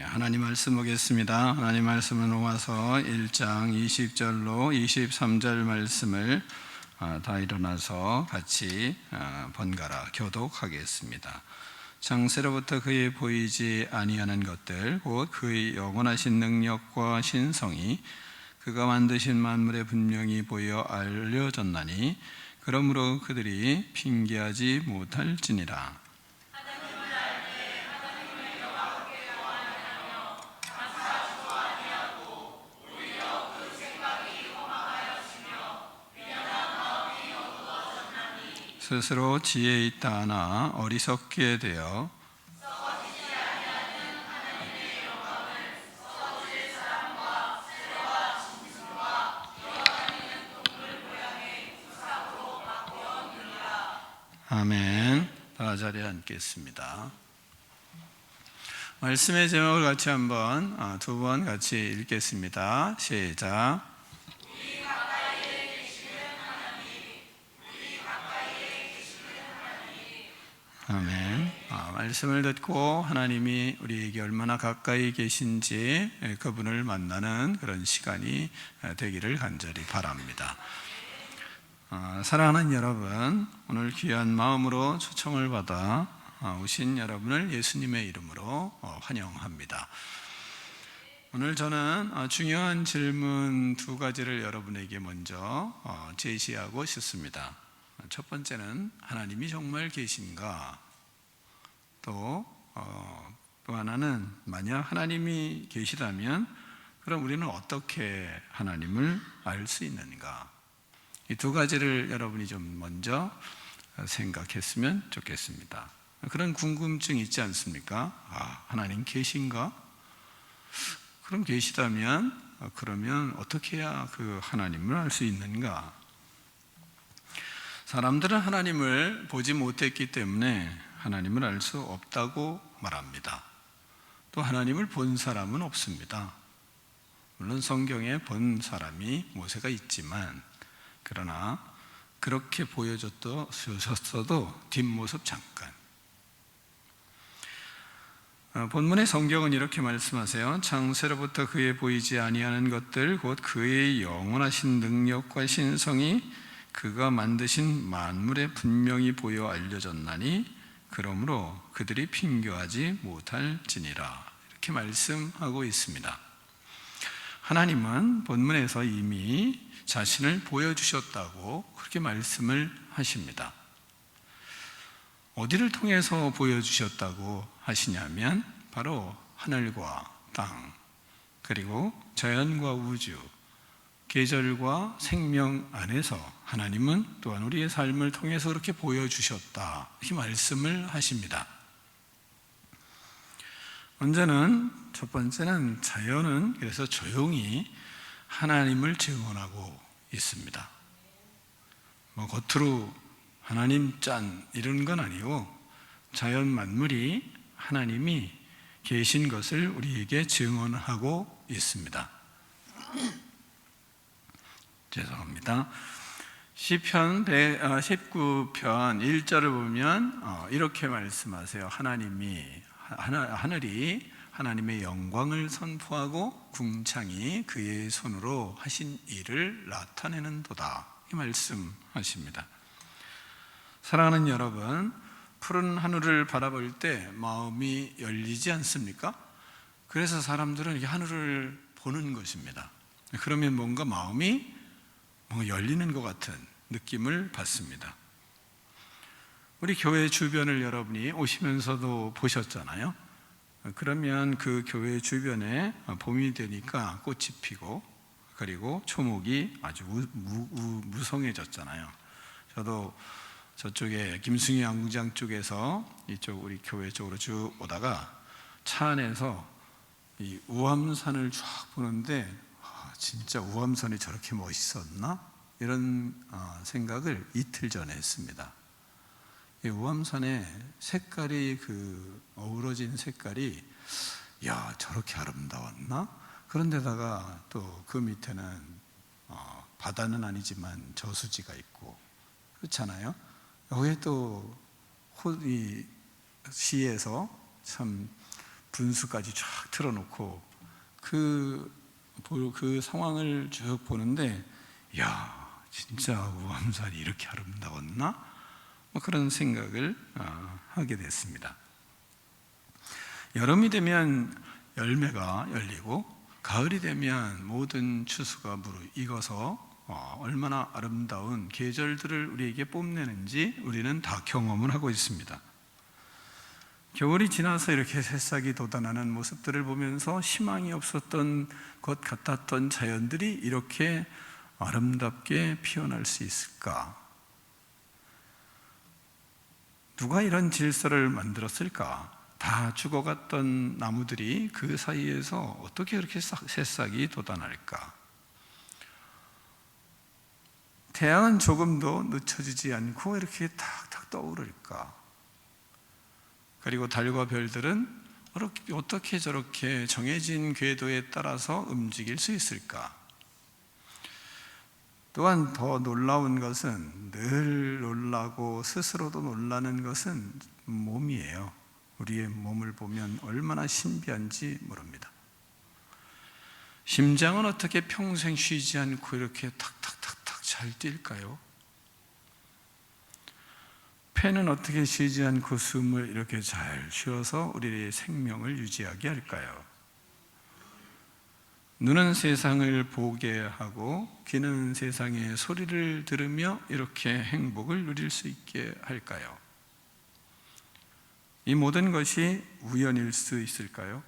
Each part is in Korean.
하나님 말씀 보겠습니다. 하나님 말씀은 로마서 1장 20절로 23절 말씀을 다 일어나서 같이 번갈아 교독하겠습니다. 창세로부터 그의 보이지 아니하는 것들 곧 그의 영원하신 능력과 신성이 그가 만드신 만물에 분명히 보여 알려졌나니 그러므로 그들이 핑계하지 못할지니라. 스스로 지혜 있다 하나 어리석게 되어 아멘. 다 자리에 앉겠습니다. 말씀의 제목을 같이 한번 두 번 같이 읽겠습니다. 시작. 아멘. 말씀을 듣고 하나님이 우리에게 얼마나 가까이 계신지 그분을 만나는 그런 시간이 되기를 간절히 바랍니다. 사랑하는 여러분, 오늘 귀한 마음으로 초청을 받아 오신 여러분을 예수님의 이름으로 환영합니다. 오늘 저는 중요한 질문 두 가지를 여러분에게 먼저 제시하고 싶습니다. 첫 번째는 하나님이 정말 계신가? 또 하나는 만약 하나님이 계시다면 그럼 우리는 어떻게 하나님을 알 수 있는가? 이 두 가지를 여러분이 좀 먼저 생각했으면 좋겠습니다. 그런 궁금증이 있지 않습니까? 하나님 계신가? 그럼 계시다면 그러면 어떻게 해야 그 하나님을 알 수 있는가? 사람들은 하나님을 보지 못했기 때문에 하나님을 알 수 없다고 말합니다. 또 하나님을 본 사람은 없습니다. 물론 성경에 본 사람이 모세가 있지만 그러나 그렇게 보여줬어도 뒷모습 잠깐. 본문의 성경은 이렇게 말씀하세요. 창세로부터 그의 보이지 아니하는 것들 곧 그의 영원하신 능력과 신성이 그가 만드신 만물에 분명히 보여 알려졌나니 그러므로 그들이 핑계하지 못할지니라. 이렇게 말씀하고 있습니다. 하나님은 본문에서 이미 자신을 보여주셨다고 그렇게 말씀을 하십니다. 어디를 통해서 보여주셨다고 하시냐면 바로 하늘과 땅, 그리고 자연과 우주, 계절과 생명 안에서 하나님은 또한 우리의 삶을 통해서 그렇게 보여주셨다, 이렇게 말씀을 하십니다. 먼저는 첫 번째는 자연은 그래서 조용히 하나님을 증언하고 있습니다. 겉으로 하나님 짠 이런 건 아니고 자연 만물이 하나님이 계신 것을 우리에게 증언하고 있습니다. 죄송합니다. 시편 19편 1절을 보면 이렇게 말씀하세요. 하늘이 하나님의 영광을 선포하고 궁창이 그의 손으로 하신 일을 나타내는도다, 이 말씀하십니다. 사랑하는 여러분, 푸른 하늘을 바라볼 때 마음이 열리지 않습니까? 그래서 사람들은 이 하늘을 보는 것입니다. 그러면 뭔가 마음이 열리는 것 같은 느낌을 받습니다. 우리 교회 주변을 여러분이 오시면서도 보셨잖아요. 그러면 그 교회 주변에 봄이 되니까 꽃이 피고 그리고 초목이 아주 무성해졌잖아요. 저도 저쪽에 김승희 양궁장 쪽에서 이쪽 우리 교회 쪽으로 쭉 오다가 차 안에서 이 우암산을 쫙 보는데 진짜 우암산이 저렇게 멋있었나? 이런 생각을 이틀 전에 했습니다. 이 우암산의 색깔이 어우러진 색깔이 저렇게 아름다웠나? 그런데다가 또 그 밑에는 바다는 아니지만 저수지가 있고 그렇잖아요. 여기에 또 이 시에서 참 분수까지 쫙 틀어놓고 그 상황을 쭉 보는데, 야, 진짜 우암산이 이렇게 아름다웠나? 뭐 그런 생각을 하게 됐습니다. 여름이 되면 열매가 열리고, 가을이 되면 모든 추수가 무르익어서 얼마나 아름다운 계절들을 우리에게 뽐내는지 우리는 다 경험을 하고 있습니다. 겨울이 지나서 이렇게 새싹이 돋아나는 모습들을 보면서 희망이 없었던 것 같았던 자연들이 이렇게 아름답게 피어날 수 있을까? 누가 이런 질서를 만들었을까? 다 죽어갔던 나무들이 그 사이에서 어떻게 그렇게 새싹이 돋아날까? 태양은 조금도 늦춰지지 않고 이렇게 탁탁 떠오를까? 그리고 달과 별들은 어떻게 저렇게 정해진 궤도에 따라서 움직일 수 있을까? 또한 더 놀라운 것은, 늘 놀라고 스스로도 놀라는 것은 몸이에요. 우리의 몸을 보면 얼마나 신비한지 모릅니다. 심장은 어떻게 평생 쉬지 않고 이렇게 탁탁탁탁 잘 뛸까요? 폐는 어떻게 쉬지 않고 숨을 이렇게 잘 쉬어서 우리의 생명을 유지하게 할까요? 눈은 세상을 보게 하고 귀는 세상의 소리를 들으며 이렇게 행복을 누릴 수 있게 할까요? 이 모든 것이 우연일 수 있을까요?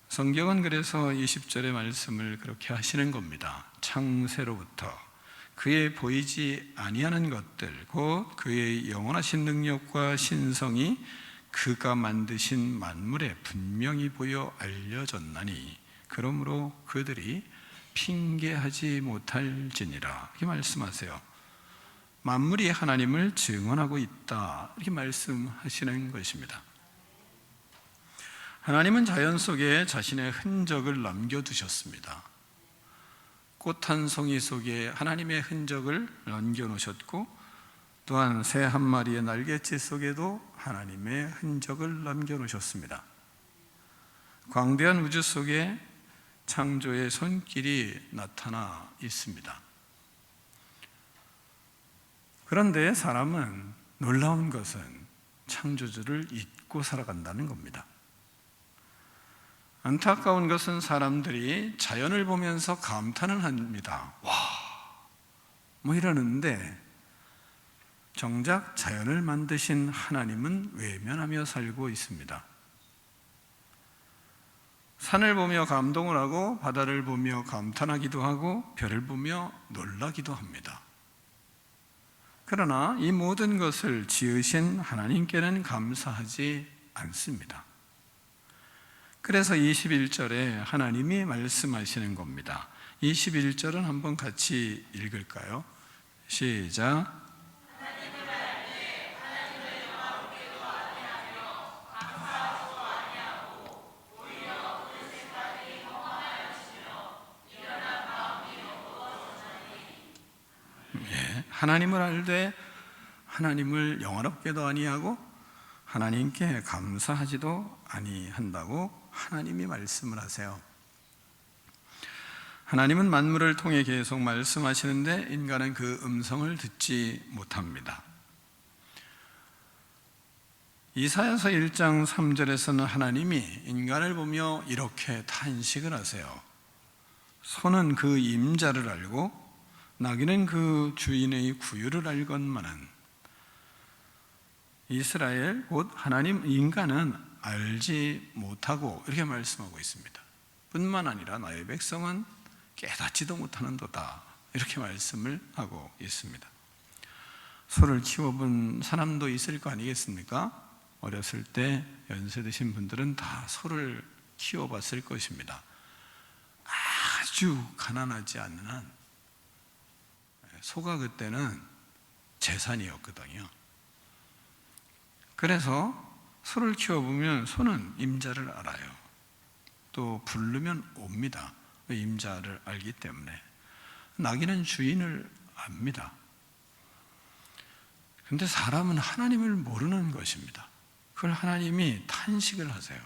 성경은 그래서 20절의 말씀을 그렇게 하시는 겁니다. 창세로부터 그의 보이지 아니하는 것들, 곧 그의 영원하신 능력과 신성이 그가 만드신 만물에 분명히 보여 알려졌나니 그러므로 그들이 핑계하지 못할지니라. 이렇게 말씀하세요. 만물이 하나님을 증언하고 있다, 이렇게 말씀하시는 것입니다. 하나님은 자연 속에 자신의 흔적을 남겨두셨습니다. 꽃 한 송이 속에 하나님의 흔적을 남겨놓으셨고, 또한 새 한 마리의 날갯짓 속에도 하나님의 흔적을 남겨놓으셨습니다. 광대한 우주 속에 창조의 손길이 나타나 있습니다. 그런데 사람은 놀라운 것은 창조주를 잊고 살아간다는 겁니다. 안타까운 것은 사람들이 자연을 보면서 감탄을 합니다. 와, 뭐 이러는데 정작 자연을 만드신 하나님은 외면하며 살고 있습니다. 산을 보며 감동을 하고 바다를 보며 감탄하기도 하고 별을 보며 놀라기도 합니다. 그러나 이 모든 것을 지으신 하나님께는 감사하지 않습니다. 그래서 21절에 하나님이 말씀하시는 겁니다. 21절은 한번 같이 읽을까요? 시작. 하나님을 알되 하나님을 영화롭게도 아니하고 하나님께 감사하지도 아니한다고 하나님이 말씀을 하세요. 하나님은 만물을 통해 계속 말씀하시는데 인간은 그 음성을 듣지 못합니다. 이사야서 1장 3절에서는 하나님이 인간을 보며 이렇게 탄식을 하세요. 소는 그 임자를 알고 나귀는 그 주인의 구유를 알건만은 이스라엘 곧 하나님 인간은 알지 못하고 이렇게 말씀하고 있습니다. 뿐만 아니라 나의 백성은 깨닫지도 못하는도다, 이렇게 말씀을 하고 있습니다. 소를 키워본 사람도 있을 거 아니겠습니까? 어렸을 때 연세 드신 분들은 다 소를 키워봤을 것입니다. 아주 가난하지 않는 한 소가 그때는 재산이었거든요. 그래서 소를 키워보면 소는 임자를 알아요. 또 부르면 옵니다. 임자를 알기 때문에. 나귀는 주인을 압니다. 그런데 사람은 하나님을 모르는 것입니다. 그 그걸 하나님이 탄식을 하세요.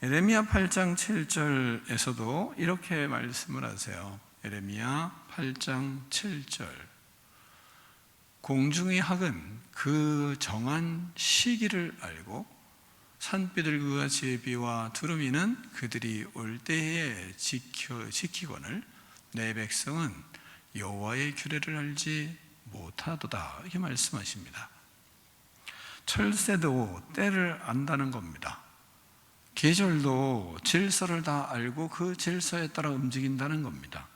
예레미야 8장 7절에서도 이렇게 말씀을 하세요. 예레미야 8장 7절. 공중의 학은 그 정한 시기를 알고 산비둘기와 제비와 두루미는 그들이 올 때에 지키거늘 내 백성은 여호와의 규례를 알지 못하도다, 이렇게 말씀하십니다. 철새도 때를 안다는 겁니다. 계절도 질서를 다 알고 그 질서에 따라 움직인다는 겁니다.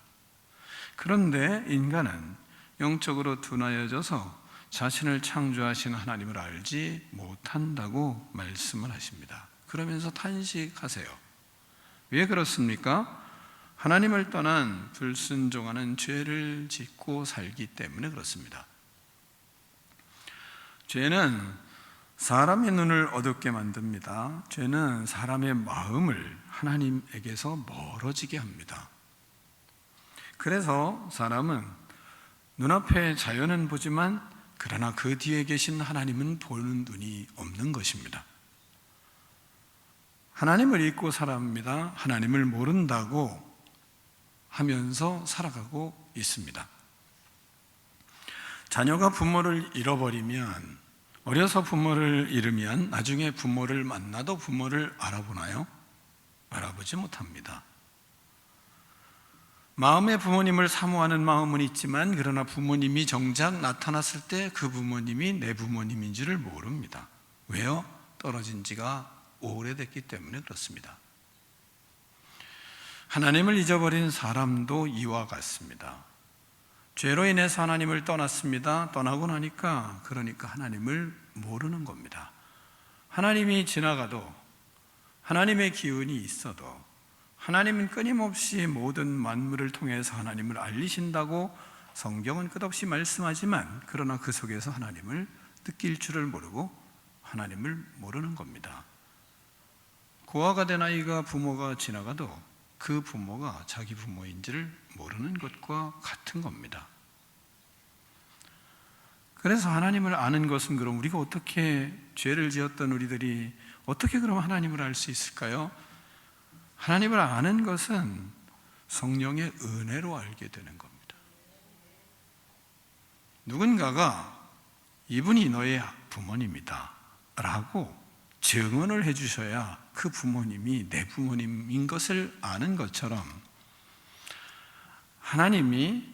그런데 인간은 영적으로 둔하여져서 자신을 창조하신 하나님을 알지 못한다고 말씀을 하십니다. 그러면서 탄식하세요. 왜 그렇습니까? 하나님을 떠난 불순종하는 죄를 짓고 살기 때문에 그렇습니다. 죄는 사람의 눈을 어둡게 만듭니다. 죄는 사람의 마음을 하나님에게서 멀어지게 합니다. 그래서 사람은 눈앞에 자연은 보지만 그러나 그 뒤에 계신 하나님은 보는 눈이 없는 것입니다. 하나님을 잊고 살아갑니다. 하나님을 모른다고 하면서 살아가고 있습니다. 자녀가 부모를 잃어버리면, 어려서 부모를 잃으면 나중에 부모를 만나도 부모를 알아보나요? 알아보지 못합니다. 마음의 부모님을 사모하는 마음은 있지만 그러나 부모님이 정작 나타났을 때 그 부모님이 내 부모님인 줄을 모릅니다. 왜요? 떨어진 지가 오래됐기 때문에 그렇습니다. 하나님을 잊어버린 사람도 이와 같습니다. 죄로 인해서 하나님을 떠났습니다. 떠나고 나니까 그러니까 하나님을 모르는 겁니다. 하나님이 지나가도, 하나님의 기운이 있어도 하나님은 끊임없이 모든 만물을 통해서 하나님을 알리신다고 성경은 끝없이 말씀하지만 그러나 그 속에서 하나님을 느낄 줄을 모르고 하나님을 모르는 겁니다. 고아가 된 아이가 부모가 지나가도 그 부모가 자기 부모인지를 모르는 것과 같은 겁니다. 그래서 하나님을 아는 것은, 그럼 우리가 어떻게, 죄를 지었던 우리들이 어떻게 그럼 하나님을 알 수 있을까요? 하나님을 아는 것은 성령의 은혜로 알게 되는 겁니다. 누군가가 이분이 너의 부모님이다 라고 증언을 해주셔야 그 부모님이 내 부모님인 것을 아는 것처럼, 하나님이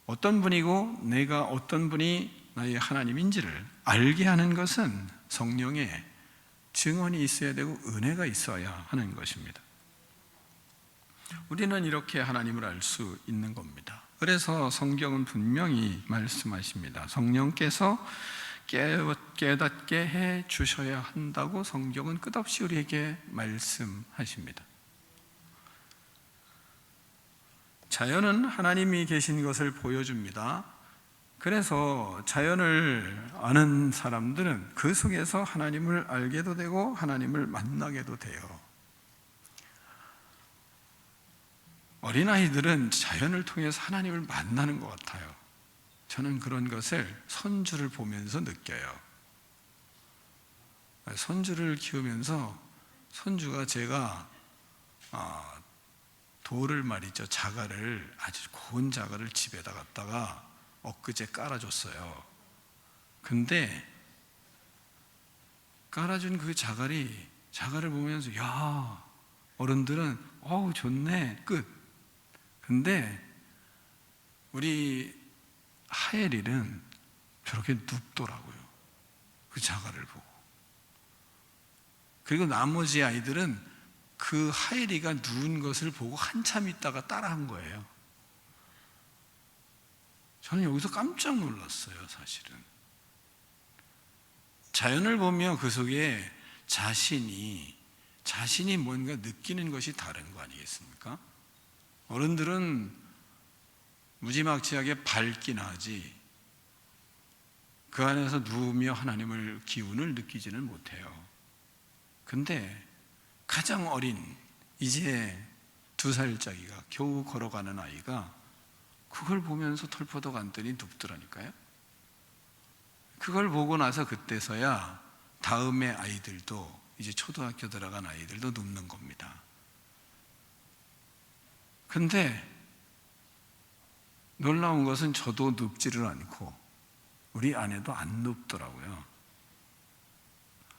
어떤 분이고 내가 어떤 분이 나의 하나님인지를 알게 하는 것은 성령의 증언이 있어야 되고 은혜가 있어야 하는 것입니다. 우리는 이렇게 하나님을 알 수 있는 겁니다. 그래서 성경은 분명히 말씀하십니다. 성령께서 깨닫게 해 주셔야 한다고 성경은 끝없이 우리에게 말씀하십니다. 자연은 하나님이 계신 것을 보여줍니다. 그래서 자연을 아는 사람들은 그 속에서 하나님을 알게도 되고 하나님을 만나게도 돼요. 어린아이들은 자연을 통해서 하나님을 만나는 것 같아요. 저는 그런 것을 손주를 보면서 느껴요. 손주를 키우면서 손주가 제가 돌을 말이죠, 자갈을, 아주 고운 자갈을 집에다 갖다가 엊그제 깔아줬어요. 근데 깔아준 그 자갈을 보면서 야, 어른들은 어우 좋네, 끝. 근데 우리 하엘이는 저렇게 눕더라고요, 그 자갈을 보고. 그리고 나머지 아이들은 그 하엘이가 누운 것을 보고 한참 있다가 따라한 거예요. 저는 여기서 깜짝 놀랐어요, 사실은. 자연을 보며 그 속에 자신이 뭔가 느끼는 것이 다른 거 아니겠습니까? 어른들은 무지막지하게 밝기나 하지 그 안에서 누우며 하나님을 기운을 느끼지는 못해요. 근데 가장 어린, 이제 2살짜리가 겨우 걸어가는 아이가 그걸 보면서 털퍼덕 앉더니 눕더라니까요. 그걸 보고 나서 그때서야 다음에 아이들도, 이제 초등학교 들어간 아이들도 눕는 겁니다. 근데 놀라운 것은 저도 눕지를 않고 우리 아내도 안 눕더라고요.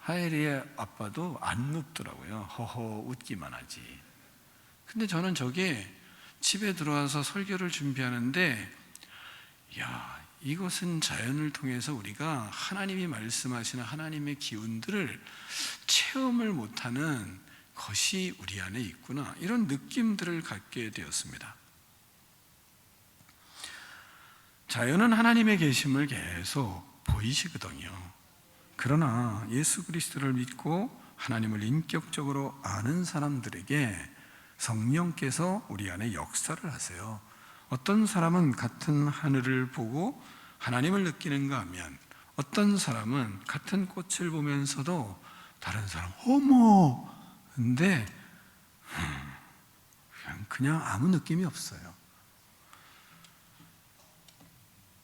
하엘이의 아빠도 안 눕더라고요. 허허 웃기만 하지. 근데 저는 저게 집에 들어와서 설교를 준비하는데, 야, 이것은 자연을 통해서 우리가 하나님이 말씀하시는 하나님의 기운들을 체험을 못하는 것이 우리 안에 있구나, 이런 느낌들을 갖게 되었습니다. 자연은 하나님의 계심을 계속 보이시거든요. 그러나 예수 그리스도를 믿고 하나님을 인격적으로 아는 사람들에게 성령께서 우리 안에 역사를 하세요. 어떤 사람은 같은 하늘을 보고 하나님을 느끼는가 하면, 어떤 사람은 같은 꽃을 보면서도 다른 사람 어머, 근데 그냥 아무 느낌이 없어요.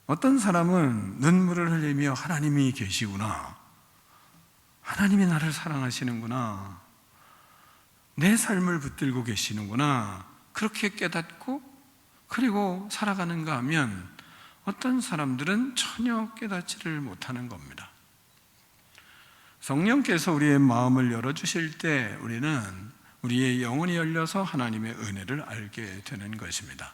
어떤 사람은 눈물을 흘리며 하나님이 계시구나, 하나님이 나를 사랑하시는구나, 내 삶을 붙들고 계시는구나, 그렇게 깨닫고 그리고 살아가는가 하면, 어떤 사람들은 전혀 깨닫지를 못하는 겁니다. 성령께서 우리의 마음을 열어주실 때 우리는 우리의 영혼이 열려서 하나님의 은혜를 알게 되는 것입니다.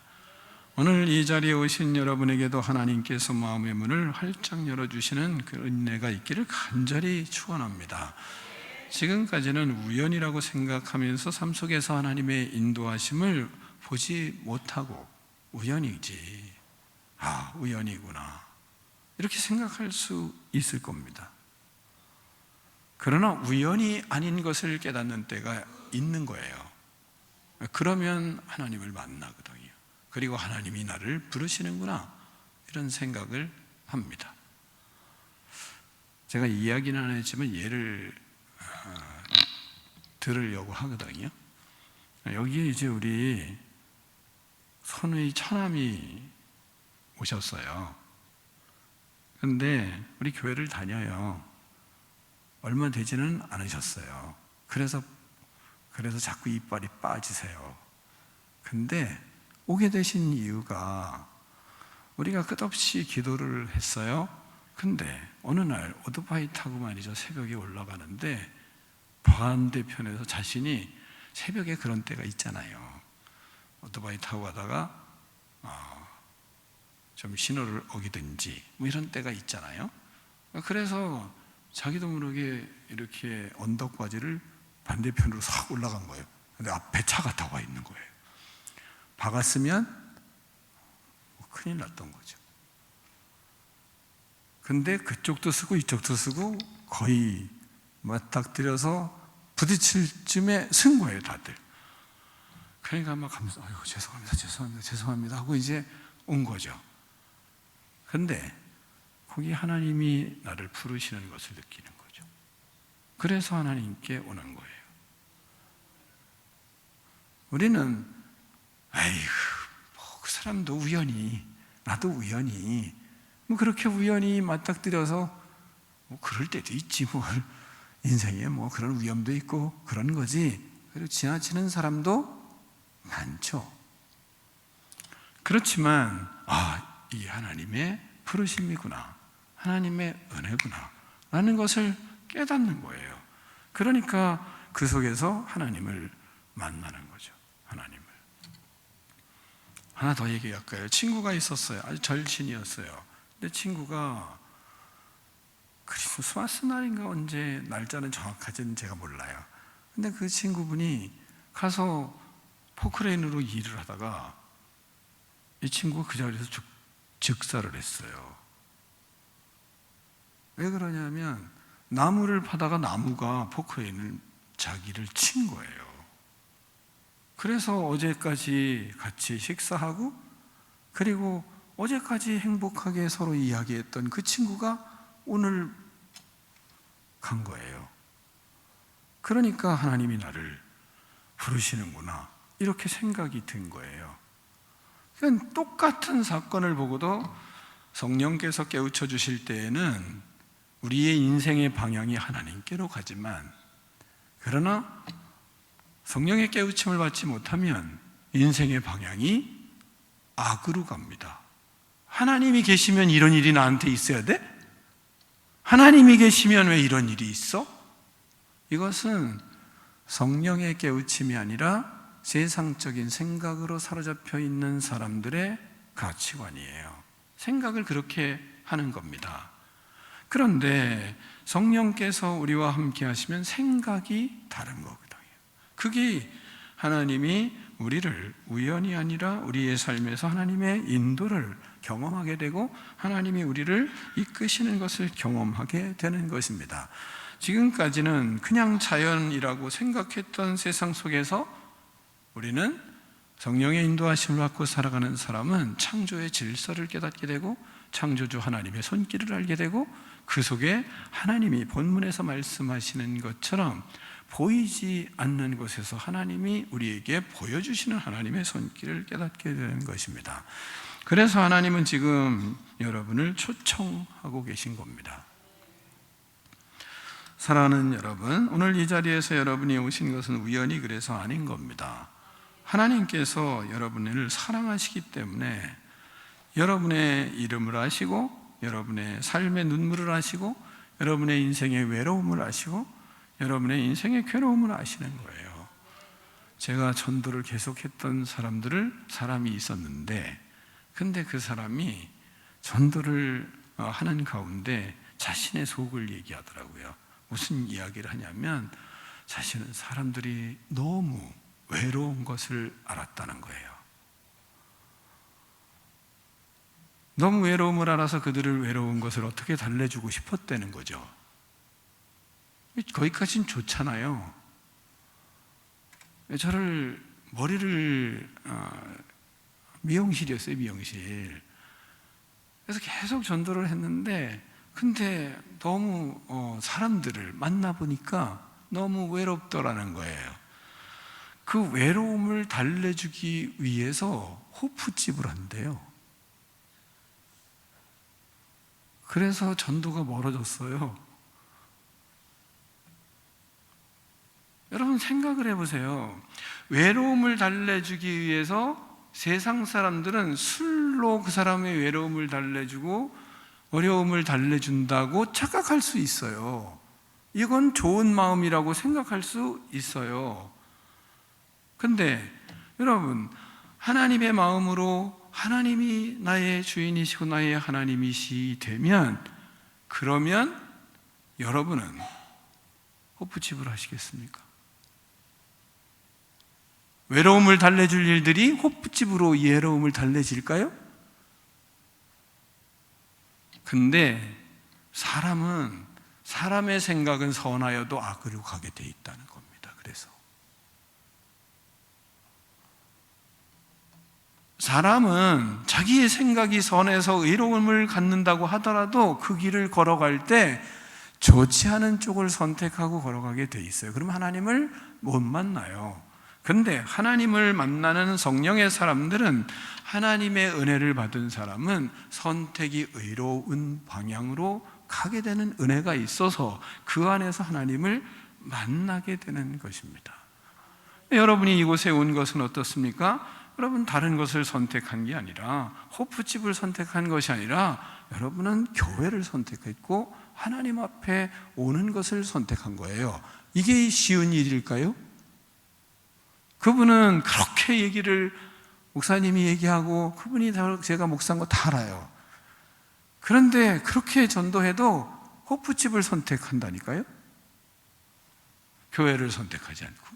오늘 이 자리에 오신 여러분에게도 하나님께서 마음의 문을 활짝 열어주시는 그 은혜가 있기를 간절히 축원합니다. 지금까지는 우연이라고 생각하면서 삶 속에서 하나님의 인도하심을 보지 못하고, 우연이지, 아 우연이구나, 이렇게 생각할 수 있을 겁니다. 그러나 우연이 아닌 것을 깨닫는 때가 있는 거예요. 그러면 하나님을 만나거든요. 그리고 하나님이 나를 부르시는구나, 이런 생각을 합니다. 제가 이야기는 안 했지만 예를 들으려고 하거든요. 여기에 이제 우리 손의 처남이 오셨어요. 근데 우리 교회를 다녀요. 얼마 되지는 않으셨어요. 그래서 자꾸 이빨이 빠지세요. 근데 오게 되신 이유가, 우리가 끝없이 기도를 했어요. 근데 어느 날 오토바이 타고 말이죠, 새벽에 올라가는데 반대편에서 자신이, 새벽에 그런 때가 있잖아요. 오토바이 타고 가다가 좀 신호를 어기든지 뭐 이런 때가 있잖아요. 그래서 자기도 모르게 이렇게 언덕바지를 반대편으로 싹 올라간 거예요. 근데 앞에 차가 다 와 있는 거예요. 박았으면 큰일 났던 거죠. 근데 그쪽도 쓰고 이쪽도 쓰고 거의 맞닥뜨려서 부딪힐 쯤에 쓴 거예요, 다들. 그러니까 막 하면서 아유 죄송합니다 하고 이제 온 거죠. 근데 거기 하나님이 나를 부르시는 것을 느끼는 거죠. 그래서 하나님께 오는 거예요. 우리는 아이고 뭐 그 사람도 우연히, 나도 우연히, 뭐 그렇게 우연히 맞닥뜨려서 뭐 그럴 때도 있지, 뭐 인생에 뭐 그런 위험도 있고 그런 거지. 그리고 지나치는 사람도 많죠. 그렇지만 이게 하나님의 부르심이구나, 하나님의 은혜구나 라는 것을 깨닫는 거예요. 그러니까 그 속에서 하나님을 만나는 거죠. 하나님을. 하나 더 얘기할까요? 친구가 있었어요. 아주 절친이었어요. 근데 친구가 크리스마스 날인가 언제, 날짜는 정확하지는 제가 몰라요. 근데 그 친구분이 가서 포크레인으로 일을 하다가 이 친구가 그 자리에서 즉사를 했어요. 왜 그러냐면 나무를 파다가 나무가 포크레인을 자기를 친 거예요. 그래서 어제까지 같이 식사하고, 그리고 어제까지 행복하게 서로 이야기했던 그 친구가 오늘 간 거예요. 그러니까 하나님이 나를 부르시는구나, 이렇게 생각이 든 거예요. 그러니까 똑같은 사건을 보고도 성령께서 깨우쳐 주실 때에는 우리의 인생의 방향이 하나님께로 가지만, 그러나 성령의 깨우침을 받지 못하면 인생의 방향이 악으로 갑니다. 하나님이 계시면 이런 일이 나한테 있어야 돼? 하나님이 계시면 왜 이런 일이 있어? 이것은 성령의 깨우침이 아니라 세상적인 생각으로 사로잡혀 있는 사람들의 가치관이에요. 생각을 그렇게 하는 겁니다. 그런데 성령께서 우리와 함께 하시면 생각이 다른 거거든요. 그게 하나님이 우리를 우연이 아니라 우리의 삶에서 하나님의 인도를 경험하게 되고 하나님이 우리를 이끄시는 것을 경험하게 되는 것입니다. 지금까지는 그냥 자연이라고 생각했던 세상 속에서 우리는 성령의 인도하심을 받고 살아가는 사람은 창조의 질서를 깨닫게 되고 창조주 하나님의 손길을 알게 되고 그 속에 하나님이 본문에서 말씀하시는 것처럼 보이지 않는 곳에서 하나님이 우리에게 보여주시는 하나님의 손길을 깨닫게 되는 것입니다. 그래서 하나님은 지금 여러분을 초청하고 계신 겁니다. 사랑하는 여러분, 오늘 이 자리에서 여러분이 오신 것은 우연히 그래서 아닌 겁니다. 하나님께서 여러분을 사랑하시기 때문에 여러분의 이름을 아시고 여러분의 삶의 눈물을 아시고 여러분의 인생의 외로움을 아시고 여러분의 인생의 괴로움을 아시는 거예요. 제가 전도를 계속했던 사람이 있었는데, 근데 그 사람이 전도를 하는 가운데 자신의 속을 얘기하더라고요. 무슨 이야기를 하냐면 자신은 사람들이 너무 외로운 것을 알았다는 거예요. 너무 외로움을 알아서 그들을 외로운 것을 어떻게 달래주고 싶었다는 거죠. 거기까지는 좋잖아요. 저를 머리를 미용실이었어요, 미용실. 그래서 계속 전도를 했는데, 근데 너무 사람들을 만나보니까 너무 외롭더라는 거예요. 그 외로움을 달래주기 위해서 호프집을 한대요. 그래서 전도가 멀어졌어요. 여러분 생각을 해보세요. 외로움을 달래주기 위해서 세상 사람들은 술로 그 사람의 외로움을 달래주고 어려움을 달래준다고 착각할 수 있어요. 이건 좋은 마음이라고 생각할 수 있어요. 근데 여러분, 하나님의 마음으로 하나님이 나의 주인이시고 나의 하나님이시 되면, 그러면 여러분은 호프집을 하시겠습니까? 외로움을 달래줄 일들이 호프집으로 외로움을 달래질까요? 근데 사람의 생각은 선하여도 악으로 가게 돼 있다는 겁니다. 그래서 사람은 자기의 생각이 선해서 의로움을 갖는다고 하더라도 그 길을 걸어갈 때 좋지 않은 쪽을 선택하고 걸어가게 돼 있어요. 그럼 하나님을 못 만나요. 근데 하나님을 만나는 성령의 사람들은, 하나님의 은혜를 받은 사람은 선택이 의로운 방향으로 가게 되는 은혜가 있어서 그 안에서 하나님을 만나게 되는 것입니다. 여러분이 이곳에 온 것은 어떻습니까? 여러분 다른 것을 선택한 게 아니라, 호프집을 선택한 것이 아니라 여러분은 교회를 선택했고 하나님 앞에 오는 것을 선택한 거예요. 이게 쉬운 일일까요? 그분은 그렇게 목사님이 얘기하고 그분이 제가 목사인 거 다 알아요. 그런데 그렇게 전도해도 호프집을 선택한다니까요? 교회를 선택하지 않고.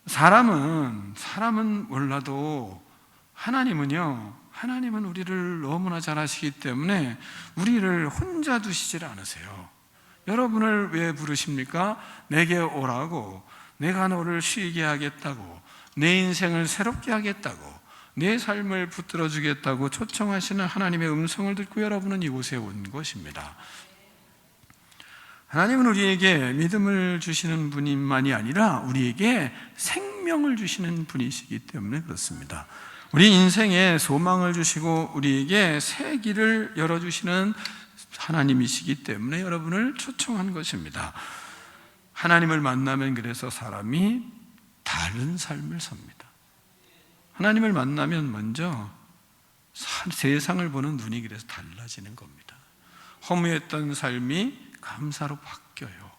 사람은 몰라도 하나님은 우리를 너무나 잘 아시기 때문에 우리를 혼자 두시질 않으세요. 여러분을 왜 부르십니까? 내게 오라고, 내가 너를 쉬게 하겠다고, 내 인생을 새롭게 하겠다고, 내 삶을 붙들어 주겠다고 초청하시는 하나님의 음성을 듣고 여러분은 이곳에 온 것입니다. 하나님은 우리에게 믿음을 주시는 분만이 아니라 우리에게 생명을 주시는 분이시기 때문에 그렇습니다. 우리 인생에 소망을 주시고 우리에게 새 길을 열어주시는 하나님이시기 때문에 여러분을 초청한 것입니다. 하나님을 만나면 그래서 사람이 다른 삶을 삽니다. 하나님을 만나면 먼저 세상을 보는 눈이 그래서 달라지는 겁니다. 허무했던 삶이 감사로 바뀌어요.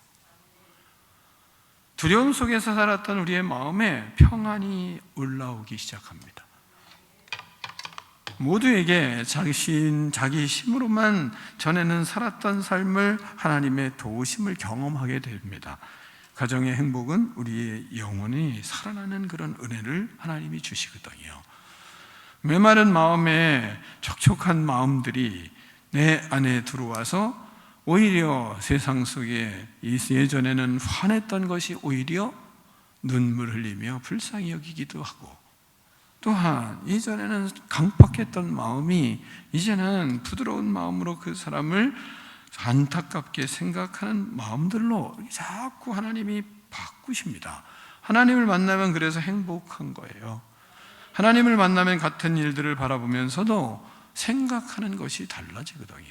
두려움 속에서 살았던 우리의 마음에 평안이 올라오기 시작합니다. 모두에게 자기 힘으로만 전에는 살았던 삶을 하나님의 도우심을 경험하게 됩니다. 가정의 행복은 우리의 영혼이 살아나는 그런 은혜를 하나님이 주시거든요. 메마른 마음에 촉촉한 마음들이 내 안에 들어와서 오히려 세상 속에 예전에는 환했던 것이 오히려 눈물 흘리며 불쌍히 여기기도 하고, 또한 이전에는 강팍했던 마음이 이제는 부드러운 마음으로 그 사람을 안타깝게 생각하는 마음들로 자꾸 하나님이 바꾸십니다. 하나님을 만나면 그래서 행복한 거예요. 하나님을 만나면 같은 일들을 바라보면서도 생각하는 것이 달라지거든요.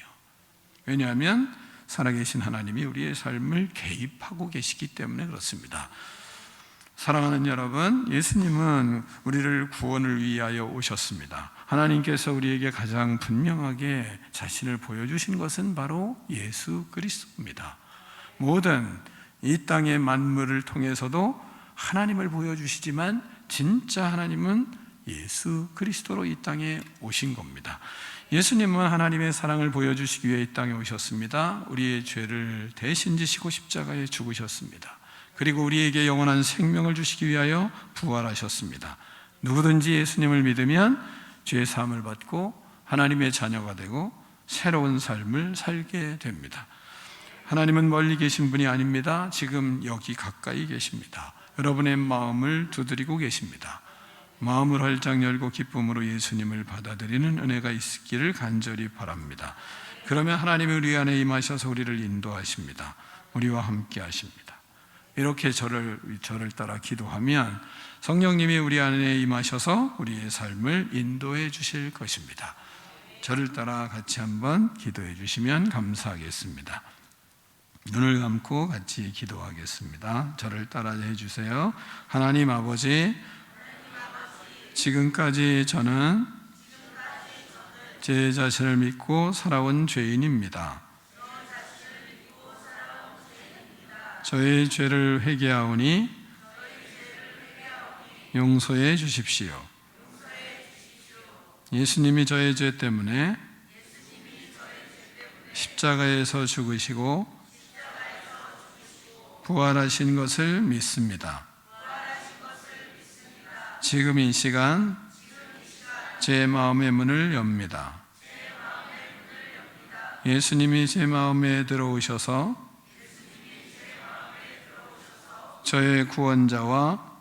왜냐하면 살아계신 하나님이 우리의 삶을 개입하고 계시기 때문에 그렇습니다. 사랑하는 여러분, 예수님은 우리를 구원을 위하여 오셨습니다. 하나님께서 우리에게 가장 분명하게 자신을 보여주신 것은 바로 예수 그리스도입니다. 모든 이 땅의 만물을 통해서도 하나님을 보여주시지만 진짜 하나님은 예수 그리스도로 이 땅에 오신 겁니다. 예수님은 하나님의 사랑을 보여주시기 위해 이 땅에 오셨습니다. 우리의 죄를 대신 지시고 십자가에 죽으셨습니다. 그리고 우리에게 영원한 생명을 주시기 위하여 부활하셨습니다. 누구든지 예수님을 믿으면 죄의 사함을 받고 하나님의 자녀가 되고 새로운 삶을 살게 됩니다. 하나님은 멀리 계신 분이 아닙니다. 지금 여기 가까이 계십니다. 여러분의 마음을 두드리고 계십니다. 마음을 활짝 열고 기쁨으로 예수님을 받아들이는 은혜가 있기를 간절히 바랍니다. 그러면 하나님이 우리 안에 임하셔서 우리를 인도하십니다. 우리와 함께 하십니다. 이렇게 저를 따라 기도하면 성령님이 우리 안에 임하셔서 우리의 삶을 인도해 주실 것입니다. 저를 따라 같이 한번 기도해 주시면 감사하겠습니다. 눈을 감고 같이 기도하겠습니다. 저를 따라 해 주세요. 하나님 아버지, 지금까지 저는 제 자신을 믿고 살아온 죄인입니다. 저의 죄를 회개하오니 용서해 주십시오. 예수님이 저의 죄 때문에 십자가에서 죽으시고 부활하신 것을 믿습니다. 지금 이 시간 제 마음의 문을 엽니다. 예수님이 제 마음에 들어오셔서 저의 구원자와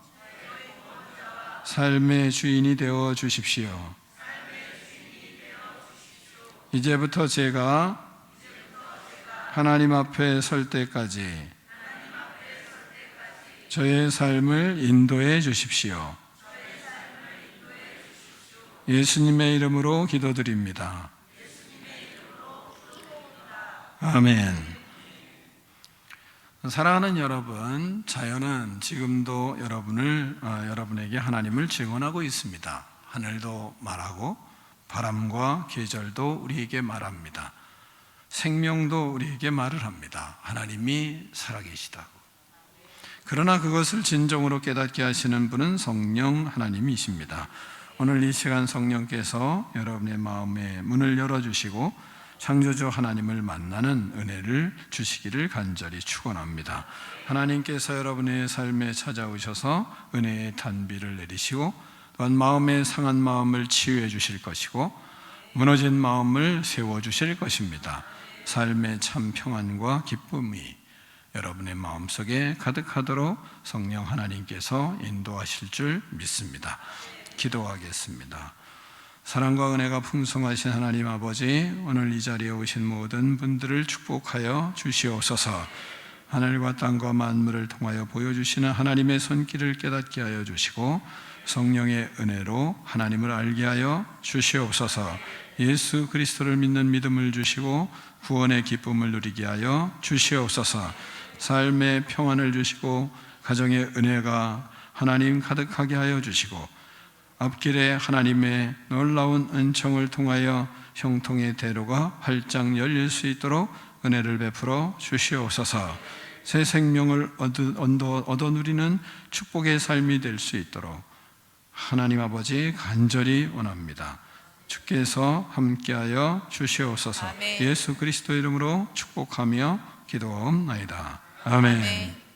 삶의 주인이 되어 주십시오. 이제부터 제가 하나님 앞에 설 때까지 저의 삶을 인도해 주십시오. 예수님의 이름으로 기도드립니다. 아멘. 사랑하는 여러분, 자연은 지금도 여러분에게 하나님을 증언하고 있습니다. 하늘도 말하고 바람과 계절도 우리에게 말합니다. 생명도 우리에게 말을 합니다. 하나님이 살아계시다고. 그러나 그것을 진정으로 깨닫게 하시는 분은 성령 하나님이십니다. 오늘 이 시간 성령께서 여러분의 마음의 문을 열어주시고 창조주 하나님을 만나는 은혜를 주시기를 간절히 축원합니다. 하나님께서 여러분의 삶에 찾아오셔서 은혜의 단비를 내리시고 또한 마음의 상한 마음을 치유해 주실 것이고 무너진 마음을 세워주실 것입니다. 삶의 참 평안과 기쁨이 여러분의 마음속에 가득하도록 성령 하나님께서 인도하실 줄 믿습니다. 기도하겠습니다. 사랑과 은혜가 풍성하신 하나님 아버지, 오늘 이 자리에 오신 모든 분들을 축복하여 주시옵소서. 하늘과 땅과 만물을 통하여 보여주시는 하나님의 손길을 깨닫게 하여 주시고 성령의 은혜로 하나님을 알게 하여 주시옵소서. 예수 그리스도를 믿는 믿음을 주시고 구원의 기쁨을 누리게 하여 주시옵소서. 삶의 평안을 주시고 가정의 은혜가 하나님 가득하게 하여 주시고 앞길에 하나님의 놀라운 은총을 통하여 형통의 대로가 활짝 열릴 수 있도록 은혜를 베풀어 주시옵소서. 새 생명을 얻어 누리는 축복의 삶이 될 수 있도록 하나님 아버지 간절히 원합니다. 주께서 함께하여 주시옵소서. 아멘. 예수 그리스도 이름으로 축복하며 기도하옵나이다. 아멘.